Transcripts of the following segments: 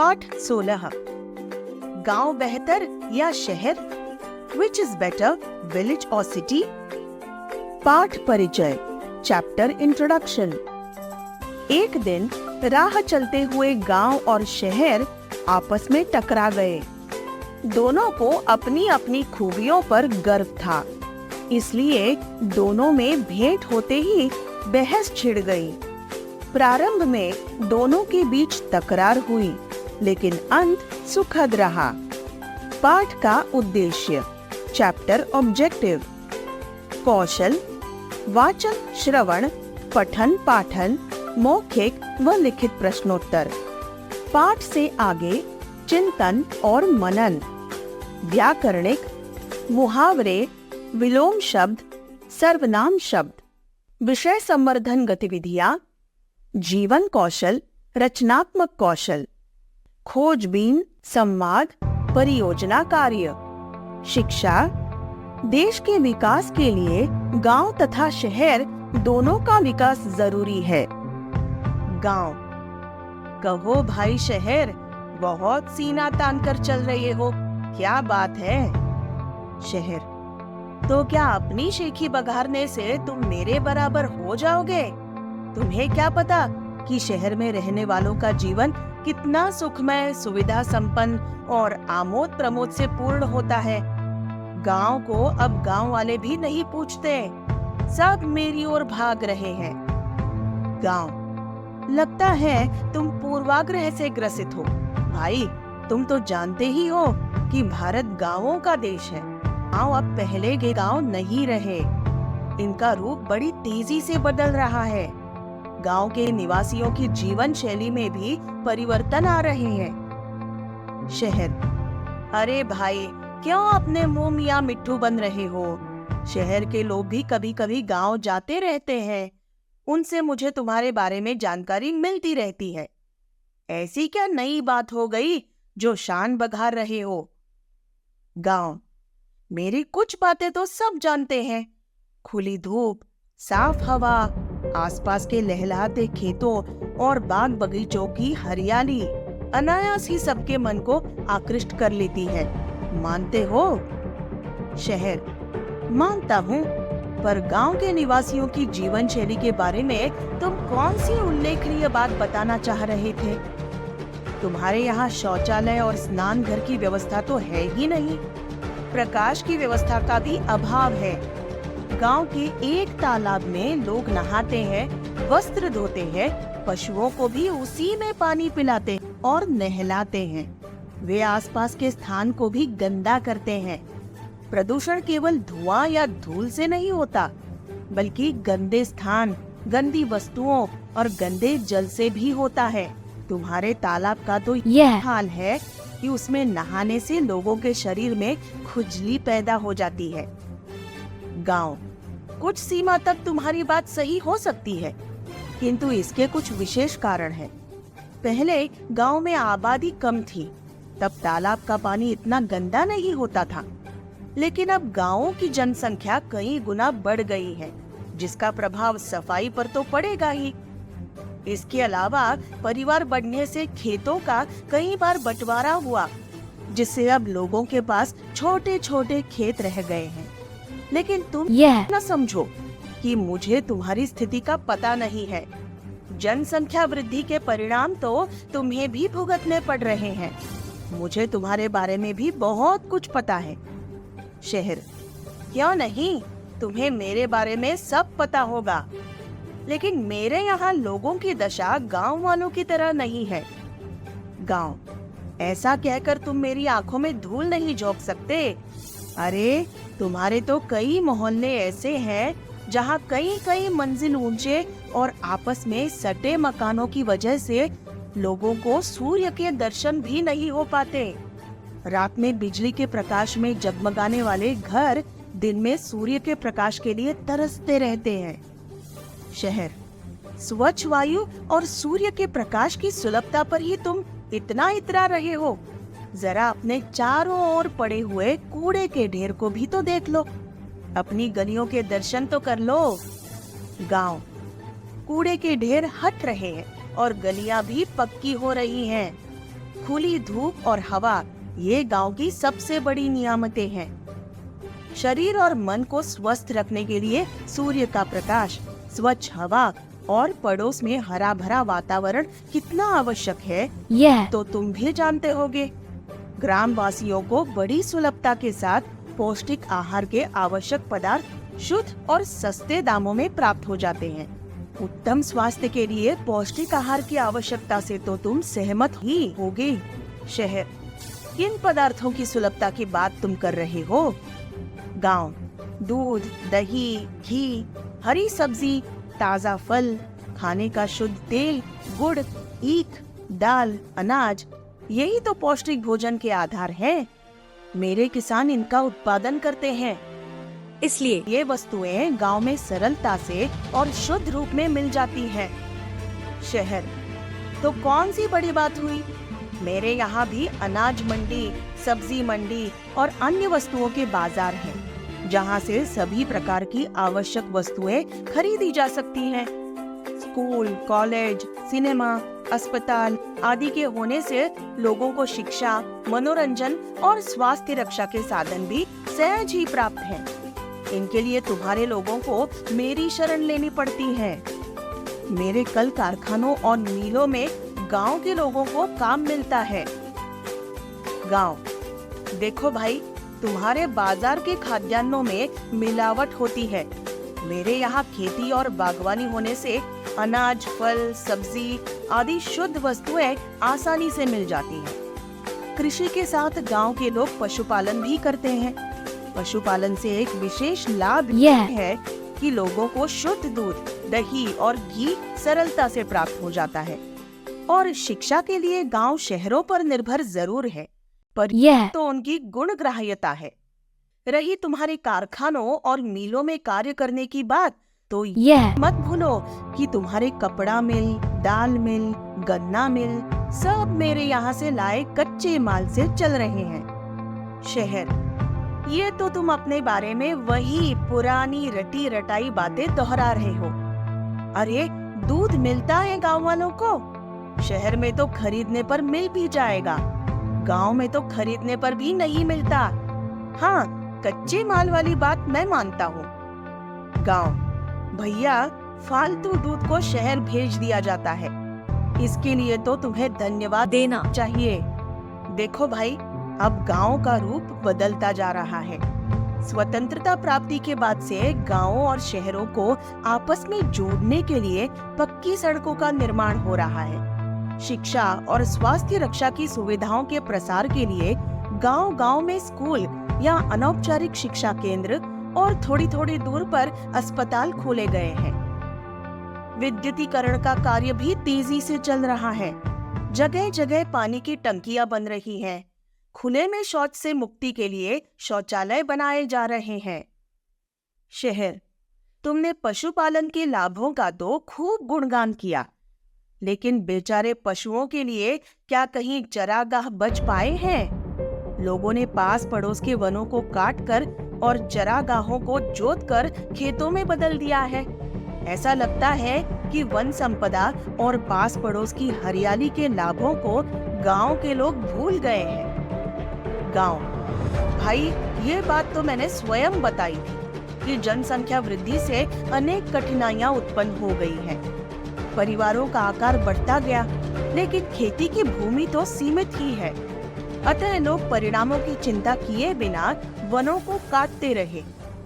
पाठ 16। गांव बेहतर या शहर? विच इज बेटर, विलेज और सिटी? पाठ परिचय, चैप्टर इंट्रोडक्शन। एक दिन राह चलते हुए गांव और शहर आपस में टकरा गए। दोनों को अपनी अपनी खूबियों पर गर्व था, इसलिए दोनों में भेंट होते ही बहस छिड़ गई। प्रारंभ में दोनों के बीच तकरार हुई, लेकिन अंत सुखद रहा। पाठ का उद्देश्य, चैप्टर ऑब्जेक्टिव। कौशल, वाचन, श्रवण, पठन पाठन, मौखिक व लिखित प्रश्नोत्तर। पाठ से आगे चिंतन और मनन। व्याकरणिक, मुहावरे, विलोम शब्द, सर्वनाम शब्द। विषय संवर्धन गतिविधियां, जीवन कौशल, रचनात्मक कौशल, खोजबीन, संवाद, परियोजना कार्य। शिक्षा, देश के विकास के लिए गांव तथा शहर दोनों का विकास जरूरी है। गांव, कहो भाई शहर, बहुत सीना तान कर चल रहे हो, क्या बात है? शहर, तो क्या अपनी शेखी बघारने से तुम मेरे बराबर हो जाओगे? तुम्हें क्या पता कि शहर में रहने वालों का जीवन कितना सुखमय, सुविधा संपन्न और आमोद प्रमोद से पूर्ण होता है। गांव को अब गांव वाले भी नहीं पूछते, सब मेरी ओर भाग रहे हैं। गांव, लगता है तुम पूर्वाग्रह से ग्रसित हो। भाई, तुम तो जानते ही हो कि भारत गांवों का देश है। गांव अब पहले के गांव नहीं रहे, इनका रूप बड़ी तेजी से बदल रहा है। गांव के निवासियों की जीवन शैली में भी परिवर्तन आ रहे हैं। शहर, अरे भाई, क्यों अपने मुंह मियां मिट्ठू बन रहे हो? शहर के लोग भी कभी कभी गांव जाते रहते हैं, उनसे मुझे तुम्हारे बारे में जानकारी मिलती रहती है। ऐसी क्या नई बात हो गई जो शान बघार रहे हो? गांव, मेरी कुछ बातें तो सब जानते हैं। खुली धूप, साफ हवा, आसपास के लहलहाते खेतों और बाग बगीचों की हरियाली अनायास ही सबके मन को आकृष्ट कर लेती है। मानते हो? शहर, मानता हूँ, पर गांव के निवासियों की जीवन शैली के बारे में तुम कौन सी उल्लेखनीय बात बताना चाह रहे थे? तुम्हारे यहाँ शौचालय और स्नान घर की व्यवस्था तो है ही नहीं। प्रकाश की व्यवस्था का भी अभाव है। गांव के एक तालाब में लोग नहाते हैं, वस्त्र धोते हैं, पशुओं को भी उसी में पानी पिलाते और नहलाते हैं। वे आसपास के स्थान को भी गंदा करते हैं। प्रदूषण केवल धुआं या धूल से नहीं होता, बल्कि गंदे स्थान, गंदी वस्तुओं और गंदे जल से भी होता है। तुम्हारे तालाब का तो यह हाल है कि उसमें नहाने से लोगों के शरीर में खुजली पैदा हो जाती है। गांव, कुछ सीमा तक तुम्हारी बात सही हो सकती है, किंतु इसके कुछ विशेष कारण हैं। पहले गांव में आबादी कम थी, तब तालाब का पानी इतना गंदा नहीं होता था। लेकिन अब गांवों की जनसंख्या कई गुना बढ़ गई है, जिसका प्रभाव सफाई पर तो पड़ेगा ही। इसके अलावा परिवार बढ़ने से खेतों का कई बार बंटवारा हुआ, जिससे अब लोगों के पास छोटे छोटे खेत रह गए हैं। लेकिन तुम न समझो कि मुझे तुम्हारी स्थिति का पता नहीं है। जनसंख्या वृद्धि के परिणाम तो तुम्हें भी भुगतने पड़ रहे हैं। मुझे तुम्हारे बारे में भी बहुत कुछ पता है। शहर, क्यों नहीं, तुम्हें मेरे बारे में सब पता होगा। लेकिन मेरे यहाँ लोगों की दशा गांव वालों की तरह नहीं है। गांव, ऐसा कहकर तुम मेरी आंखों में धूल नहीं झोंक सकते। अरे, तुम्हारे तो कई मोहल्ले ऐसे हैं जहाँ कई कई मंजिल ऊंचे और आपस में सटे मकानों की वजह से लोगों को सूर्य के दर्शन भी नहीं हो पाते। रात में बिजली के प्रकाश में जगमगाने वाले घर दिन में सूर्य के प्रकाश के लिए तरसते रहते हैं। शहर, स्वच्छ वायु और सूर्य के प्रकाश की सुलभता पर ही तुम इतना इतरा रहे हो। जरा अपने चारों ओर पड़े हुए कूड़े के ढेर को भी तो देख लो, अपनी गलियों के दर्शन तो कर लो। गांव, कूड़े के ढेर हट रहे हैं और गलियां भी पक्की हो रही हैं। खुली धूप और हवा ये गांव की सबसे बड़ी नियामतें हैं। शरीर और मन को स्वस्थ रखने के लिए सूर्य का प्रकाश, स्वच्छ हवा और पड़ोस में हरा भरा वातावरण कितना आवश्यक है तो तुम भी जानते होगे। ग्राम वासियों को बड़ी सुलभता के साथ पौष्टिक आहार के आवश्यक पदार्थ शुद्ध और सस्ते दामों में प्राप्त हो जाते हैं। उत्तम स्वास्थ्य के लिए पौष्टिक आहार की आवश्यकता से तो तुम सहमत ही होगे। शहर, किन पदार्थों की सुलभता की बात तुम कर रहे हो? गांव, दूध, दही, घी, हरी सब्जी, ताजा फल, खाने का शुद्ध तेल, गुड़, ईख, दाल, अनाज, यही तो पौष्टिक भोजन के आधार हैं। मेरे किसान इनका उत्पादन करते हैं, इसलिए ये वस्तुएं गांव में सरलता से और शुद्ध रूप में मिल जाती हैं। शहर, तो कौन सी बड़ी बात हुई? मेरे यहाँ भी अनाज मंडी, सब्जी मंडी और अन्य वस्तुओं के बाजार हैं, जहाँ से सभी प्रकार की आवश्यक वस्तुएं खरीदी जा सकती हैं। स्कूल, कॉलेज, सिनेमा, अस्पताल आदि के होने से लोगों को शिक्षा, मनोरंजन और स्वास्थ्य रक्षा के साधन भी सहज ही प्राप्त हैं। इनके लिए तुम्हारे लोगों को मेरी शरण लेनी पड़ती है। मेरे कल कारखानों और मिलों में गांव के लोगों को काम मिलता है। गांव, देखो भाई, तुम्हारे बाजार के खाद्यान्नों में मिलावट होती है। मेरे यहाँ खेती और बागवानी होने से अनाज, फल, सब्जी आदि शुद्ध वस्तुएं आसानी से मिल जाती हैं। कृषि के साथ गांव के लोग पशुपालन भी करते हैं। पशुपालन से एक विशेष लाभ है कि लोगों को शुद्ध दूध, दही और घी सरलता से प्राप्त हो जाता है। और शिक्षा के लिए गांव शहरों पर निर्भर जरूर है, पर तो उनकी गुणग्राह्यता है। रही तुम्हारे कारखानों और मिलों में कार्य करने की बात, तो मत भूलो कि तुम्हारे कपड़ा मिल, दाल मिल, गन्ना मिल सब मेरे यहाँ से लाए कच्चे माल से चल रहे हैं। शहर, ये तो तुम अपने बारे में वही पुरानी रटी रटाई बातें दोहरा रहे हो। अरे, दूध मिलता है गांव वालों को, शहर में तो खरीदने पर मिल भी जाएगा, गांव में तो खरीदने पर भी नहीं मिलता। हाँ, कच्चे माल वाली बात मैं मानता हूँ। गांव, भैया, फालतू दूध को शहर भेज दिया जाता है, इसके लिए तो तुम्हें धन्यवाद देना चाहिए। देखो भाई, अब गांव का रूप बदलता जा रहा है। स्वतंत्रता प्राप्ति के बाद से गांवों और शहरों को आपस में जोड़ने के लिए पक्की सड़कों का निर्माण हो रहा है। शिक्षा और स्वास्थ्य रक्षा की सुविधाओं के प्रसार के लिए गांव-गांव में स्कूल या अनौपचारिक शिक्षा केंद्र और थोड़ी-थोड़ी दूर पर अस्पताल खोले गए हैं। विद्युतीकरण का कार्य भी तेजी से चल रहा है। जगह-जगह पानी की टंकियां बन रही हैं। खुले में शौच से मुक्ति के लिए शौचालय बनाए जा रहे हैं। शहर, तुमने पशुपालन के लाभों का तो खूब गुणगान किया, लेकिन बेचारे पशुओं के लिए क्या कहीं चरागाह बच पाए हैं? लोगों ने पास पड़ोस के वनों को काटकर और चरागाहों को जोतकर खेतों में बदल दिया है। ऐसा लगता है कि वन संपदा और पास पड़ोस की हरियाली के लाभों को गांव के लोग भूल गए हैं। गांव, भाई, ये बात तो मैंने स्वयं बताई थी कि जनसंख्या वृद्धि से अनेक कठिनाइयां उत्पन्न हो गई हैं। परिवारों का आकार बढ़ता गया, लेकिन खेती की भूमि तो सीमित ही है। अतः लोग परिणामों की चिंता किए बिना वनों को काटते रहे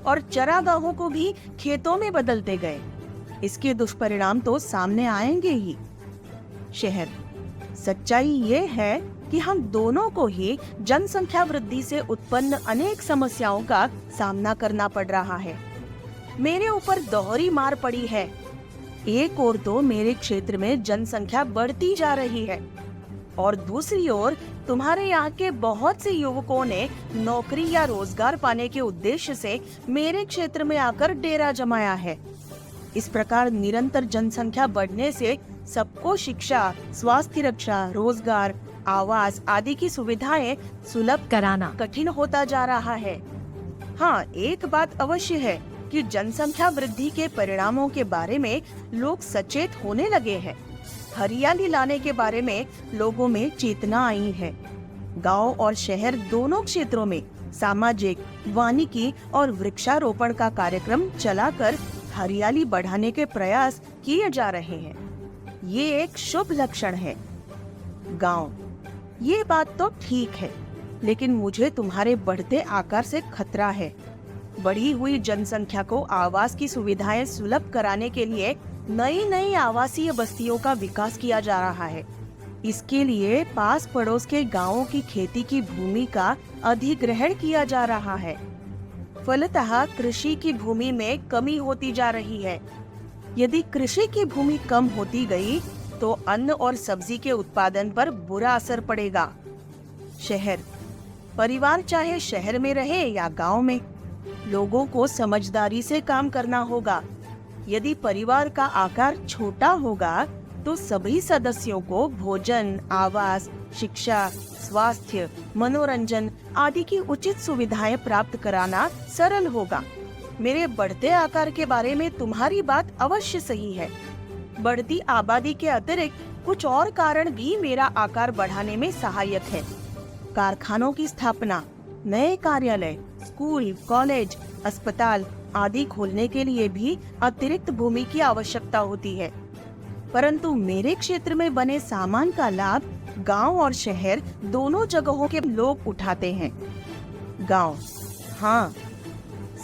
और चरागाहों को भी खेतों में बदलते गए। इसके दुष्परिणाम तो सामने आएंगे ही। शहर, सच्चाई ये है कि हम दोनों को ही जनसंख्या वृद्धि से उत्पन्न अनेक समस्याओं का सामना करना पड़ रहा है। मेरे ऊपर दोहरी मार पड़ी है। एक ओर तो मेरे क्षेत्र में जनसंख्या बढ़ती जा रही है और दूसरी ओर तुम्हारे यहाँ के बहुत से युवकों ने नौकरी या रोजगार पाने के उद्देश्य से मेरे क्षेत्र में आकर डेरा जमाया है। इस प्रकार निरंतर जनसंख्या बढ़ने से सबको शिक्षा, स्वास्थ्य रक्षा, रोजगार, आवास आदि की सुविधाएं सुलभ कराना कठिन होता जा रहा है। हाँ, एक बात अवश्य है कि जनसंख्या वृद्धि के परिणामों के बारे में लोग सचेत होने लगे हैं। हरियाली लाने के बारे में लोगों में चेतना आई है। गांव और शहर दोनों क्षेत्रों में सामाजिक, वानिकी और वृक्षारोपण का कार्यक्रम चलाकर हरियाली बढ़ाने के प्रयास किए जा रहे हैं। ये एक शुभ लक्षण है। गांव, ये बात तो ठीक है, लेकिन मुझे तुम्हारे बढ़ते आकार से खतरा है। बढ़ी हुई जनसंख्या को आवास की सुविधाएं सुलभ कराने के लिए नई नई आवासीय बस्तियों का विकास किया जा रहा है। इसके लिए पास पड़ोस के गांवों की खेती की भूमि का अधिग्रहण किया जा रहा है। फलतः कृषि की भूमि में कमी होती जा रही है। यदि कृषि की भूमि कम होती गई तो अन्न और सब्जी के उत्पादन पर बुरा असर पड़ेगा। शहर, परिवार चाहे शहर में रहे या गांव में, लोगों को समझदारी से काम करना होगा। यदि परिवार का आकार छोटा होगा तो सभी सदस्यों को भोजन, आवास, शिक्षा, स्वास्थ्य, मनोरंजन आदि की उचित सुविधाएं प्राप्त कराना सरल होगा। मेरे बढ़ते आकार के बारे में तुम्हारी बात अवश्य सही है। बढ़ती आबादी के अतिरिक्त कुछ और कारण भी मेरा आकार बढ़ाने में सहायक है। कारखानों की स्थापना, नए कार्यालय, स्कूल, कॉलेज, अस्पताल आदि खोलने के लिए भी अतिरिक्त भूमि की आवश्यकता होती है। परंतु मेरे क्षेत्र में बने सामान का लाभ गांव और शहर दोनों जगहों के लोग उठाते हैं। गांव, हाँ,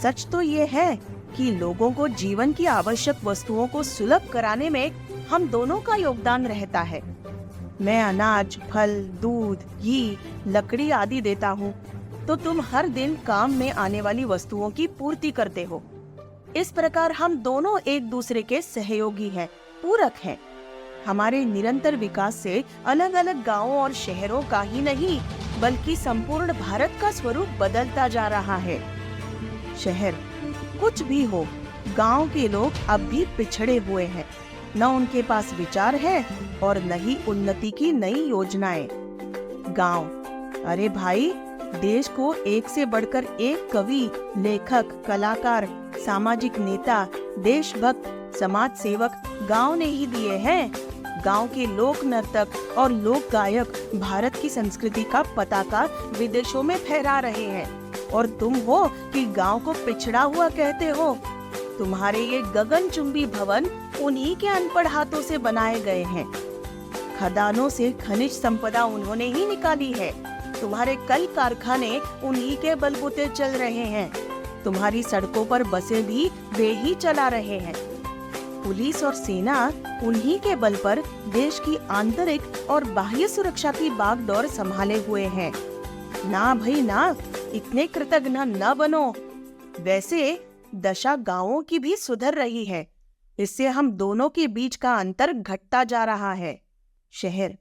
सच तो ये है कि लोगों को जीवन की आवश्यक वस्तुओं को सुलभ कराने में हम दोनों का योगदान रहता है। मैं अनाज, फल, दूध, घी, लकड़ी आदि देता हूँ, तो तुम हर दिन काम में आने वाली वस्तुओं की पूर्ति करते हो। इस प्रकार हम दोनों एक दूसरे के सहयोगी हैं, पूरक हैं। हमारे निरंतर विकास से अलग अलग गांवों और शहरों का ही नहीं, बल्कि संपूर्ण भारत का स्वरूप बदलता जा रहा है। शहर, कुछ भी हो, गांव के लोग अब भी पिछड़े हुए हैं। न उनके पास विचार है और न ही उन्नति की नई योजनाएं। गांव, अरे भाई, देश को एक से बढ़कर एक कवि, लेखक, कलाकार, सामाजिक नेता, देशभक्त, समाज सेवक गांव ने ही दिए हैं। गांव के लोक नर्तक और लोक गायक भारत की संस्कृति का पताका विदेशों में फहरा रहे हैं, और तुम हो कि गांव को पिछड़ा हुआ कहते हो। तुम्हारे ये गगनचुंबी भवन उन्हीं के अनपढ़ हाथों से बनाए गए हैं। खदानों से खनिज संपदा उन्होंने ही निकाली है। तुम्हारे कई कारखाने उन्हीं के बलबूते चल रहे हैं। तुम्हारी सड़कों पर बसें भी वे ही चला रहे हैं। पुलिस और सेना उन्हीं के बल पर देश की आंतरिक और बाह्य सुरक्षा की बागडोर संभाले हुए हैं। ना भाई ना, इतने कृतज्ञ न बनो। वैसे दशा गांवों की भी सुधर रही है। इससे हम दोनों के बीच का अंतर घटता जा रहा है। शहर,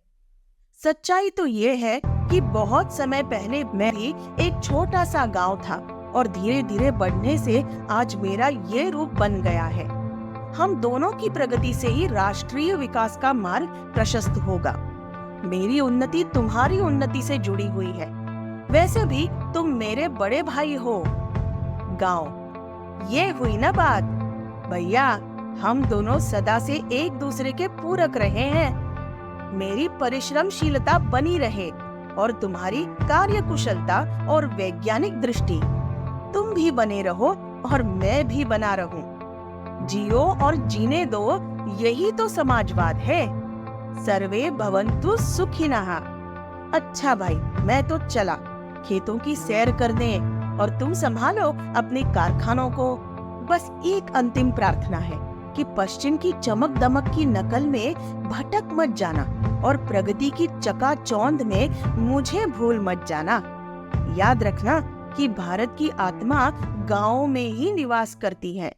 सच्चाई तो ये है कि बहुत समय पहले मैं भी एक छोटा सा गांव था, और धीरे धीरे बढ़ने से आज मेरा ये रूप बन गया है। हम दोनों की प्रगति से ही राष्ट्रीय विकास का मार्ग प्रशस्त होगा। मेरी उन्नति तुम्हारी उन्नति से जुड़ी हुई है। वैसे भी तुम मेरे बड़े भाई हो। गांव, ये हुई ना बात। भैया, हम दोनों सदा से एक दूसरे के पूरक रहे हैं। मेरी परिश्रमशीलता बनी रहे और तुम्हारी कार्यकुशलता और वैज्ञानिक दृष्टि, तुम भी बने रहो और मैं भी बना रहूं। जियो और जीने दो, यही तो समाजवाद है। सर्वे भवन्तु सुखिनः। अच्छा भाई, मैं तो चला खेतों की सैर करने, और तुम संभालो अपने कारखानों को। बस एक अंतिम प्रार्थना है कि पश्चिम की चमक दमक की नकल में भटक मत जाना, और प्रगति की चकाचौंध में मुझे भूल मत जाना। याद रखना कि भारत की आत्मा गांवों में ही निवास करती है।